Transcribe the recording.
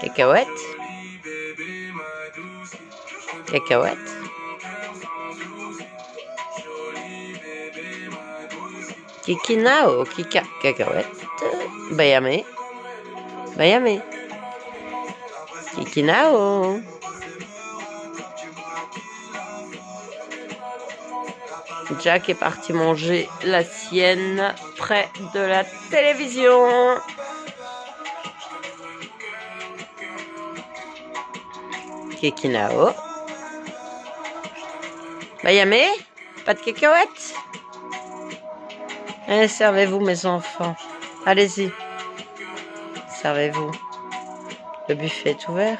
Cacahuète. Cacahuète. Kikinao. Cacahuète. Bayame. Bayame. Kikinao. Jack est parti manger la sienne près de la télévision. Kikinao. Bayame, pas de cacahuètes? Allez, servez-vous mes enfants. Allez-y. Servez-vous. Le buffet est ouvert.